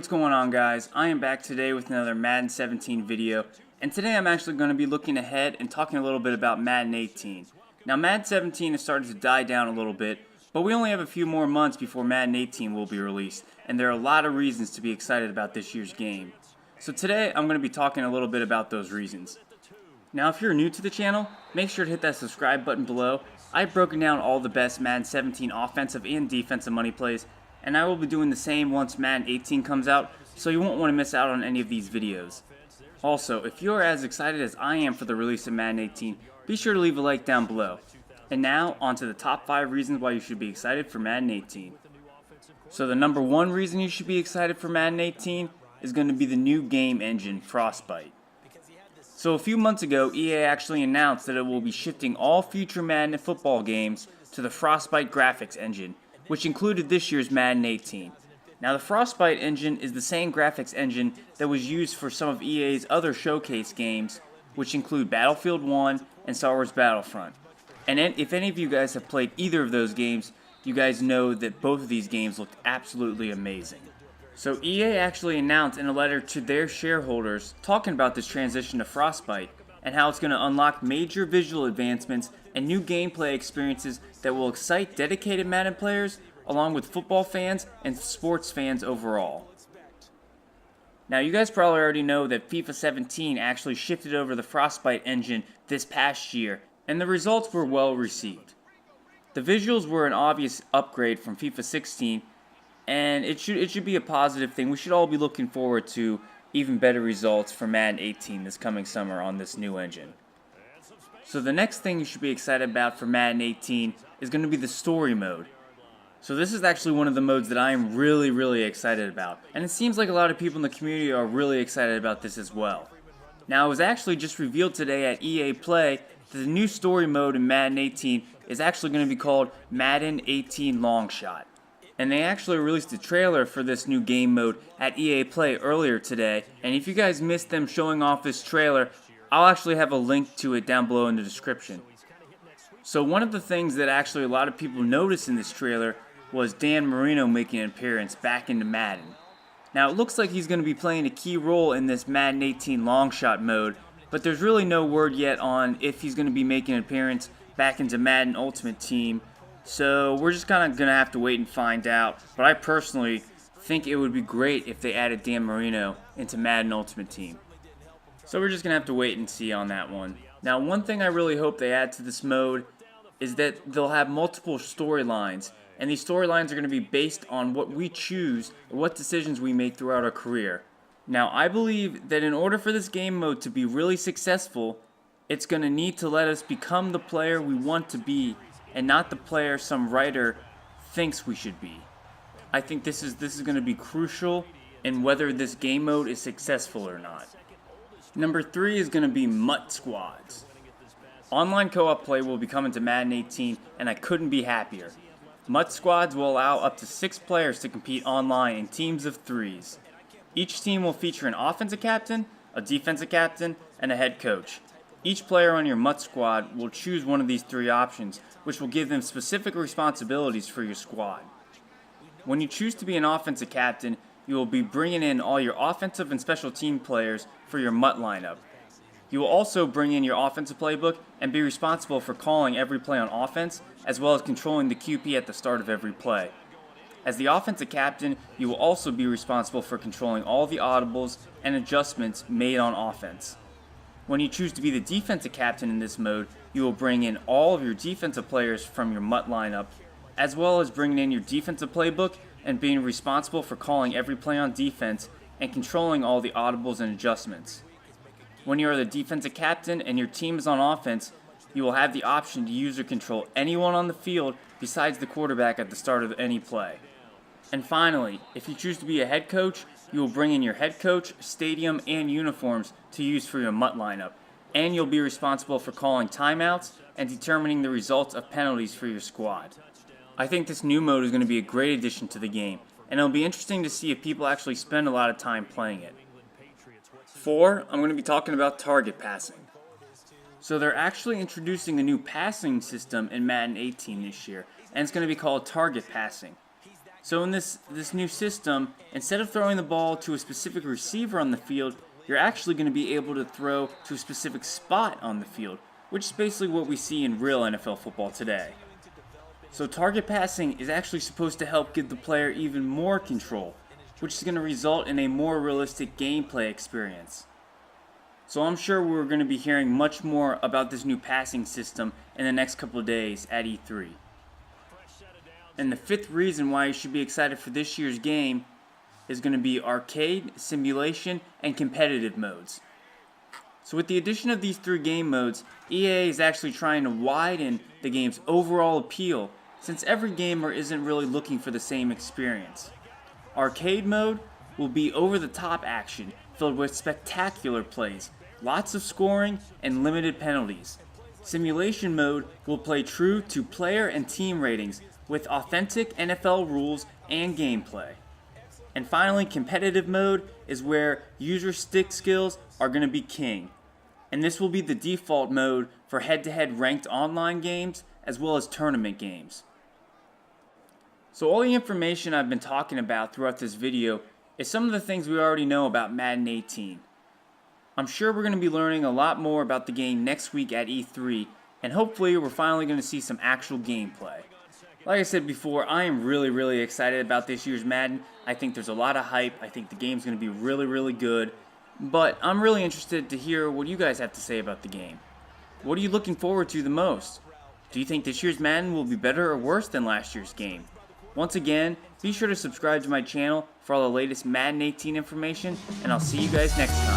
what's going on, guys? I am back today with another Madden 17 video, and today I'm actually going to be looking ahead and talking a little bit about Madden 18. Now, Madden 17 has started to die down a little bit, but we only have a few more months before Madden 18 will be released, and there are a lot of reasons to be excited about this year's game. So today I'm going to be talking a little bit about those reasons. Now, if you're new to the channel, make sure to hit that subscribe button below. I've broken down all the best Madden 17 offensive and defensive money plays, and I will be doing the same once Madden 18 comes out, so you won't want to miss out on any of these videos. Also, if you're as excited as I am for the release of Madden 18, be sure to leave a like down below. And now, on to the top 5 reasons why you should be excited for Madden 18. So the number 1 reason you should be excited for Madden 18 is going to be the new game engine, Frostbite. So a few months ago, EA actually announced that it will be shifting all future Madden football games to the Frostbite graphics engine, which included this year's Madden 18. Now, the Frostbite engine is the same graphics engine that was used for some of EA's other showcase games, which include Battlefield 1 and Star Wars Battlefront. And if any of you guys have played either of those games, you guys know that both of these games looked absolutely amazing. So EA actually announced in a letter to their shareholders talking about this transition to Frostbite and how it's going to unlock major visual advancements and new gameplay experiences that will excite dedicated Madden players along with football fans and sports fans overall. Now, you guys probably already know that FIFA 17 actually shifted over the Frostbite engine this past year, and the results were well received. The visuals were an obvious upgrade from FIFA 16, and it should be a positive thing. We should all be looking forward to even better results for Madden 18 this coming summer on this new engine. So the next thing you should be excited about for Madden 18 is going to be the story mode. So this is actually one of the modes that I am really excited about, and it seems like a lot of people in the community are really excited about this as well. Now, it was actually just revealed today at EA Play that the new story mode in Madden 18 is actually going to be called Madden 18 Longshot. And they actually released a trailer for this new game mode at EA Play earlier today, and if you guys missed them showing off this trailer, I'll actually have a link to it down below in the description. So one of the things that actually a lot of people noticed in this trailer was Dan Marino making an appearance back into Madden. Now, it looks like he's going to be playing a key role in this Madden 18 Longshot mode, but there's really no word yet on if he's going to be making an appearance back into Madden Ultimate Team. So we're just kind of going to have to wait and find out, but I personally think it would be great if they added Dan Marino into Madden Ultimate Team. So we're just going to have to wait and see on that one. Now, one thing I really hope they add to this mode is that they'll have multiple storylines, and these storylines are going to be based on what we choose or what decisions we make throughout our career. Now, I believe that in order for this game mode to be really successful, it's going to need to let us become the player we want to be, and not the player some writer thinks we should be. I think this is going to be crucial in whether this game mode is successful or not. Number 3 is going to be Mutt Squads. Online co-op play will be coming to Madden 18, and I couldn't be happier. Mutt Squads will allow up to 6 players to compete online in teams of 3s. Each team will feature an offensive captain, a defensive captain, and a head coach. Each player on your Mutt Squad will choose one of these 3 options, which will give them specific responsibilities for your squad. When you choose to be an offensive captain, you will be bringing in all your offensive and special team players for your Mutt lineup. You will also bring in your offensive playbook and be responsible for calling every play on offense, as well as controlling the QP at the start of every play. As the offensive captain, you will also be responsible for controlling all the audibles and adjustments made on offense. When you choose to be the defensive captain in this mode, you will bring in all of your defensive players from your Mutt lineup, as well as bringing in your defensive playbook and being responsible for calling every play on defense and controlling all the audibles and adjustments. When you are the defensive captain and your team is on offense, you will have the option to use or control anyone on the field besides the quarterback at the start of any play. And finally, if you choose to be a head coach, you will bring in your head coach, stadium, and uniforms to use for your Mutt lineup, and you'll be responsible for calling timeouts and determining the results of penalties for your squad. I think this new mode is going to be a great addition to the game, and it'll be interesting to see if people actually spend a lot of time playing it. 4, I'm going to be talking about target passing. So they're actually introducing a new passing system in Madden 18 this year, and it's going to be called target passing. So in this new system, instead of throwing the ball to a specific receiver on the field, you're actually going to be able to throw to a specific spot on the field, which is basically what we see in real NFL football today. So target passing is actually supposed to help give the player even more control, which is going to result in a more realistic gameplay experience. So I'm sure we're going to be hearing much more about this new passing system in the next couple of days at E3. And the fifth reason why you should be excited for this year's game is going to be arcade, simulation, and competitive modes. So with the addition of these three game modes, EA is actually trying to widen the game's overall appeal, since every gamer isn't really looking for the same experience. Arcade mode will be over-the-top action filled with spectacular plays, lots of scoring, and limited penalties. Simulation mode will play true to player and team ratings with authentic NFL rules and gameplay. And finally, competitive mode is where user stick skills are going to be king. And this will be the default mode for head-to-head ranked online games as well as tournament games. So all the information I've been talking about throughout this video is some of the things we already know about Madden 18. I'm sure we're going to be learning a lot more about the game next week at E3, and hopefully we're finally going to see some actual gameplay. Like I said before, I am really excited about this year's Madden. I think there's a lot of hype. I think the game's going to be really good. But I'm really interested to hear what you guys have to say about the game. What are you looking forward to the most? Do you think this year's Madden will be better or worse than last year's game? Once again, be sure to subscribe to my channel for all the latest Madden 18 information, and I'll see you guys next time.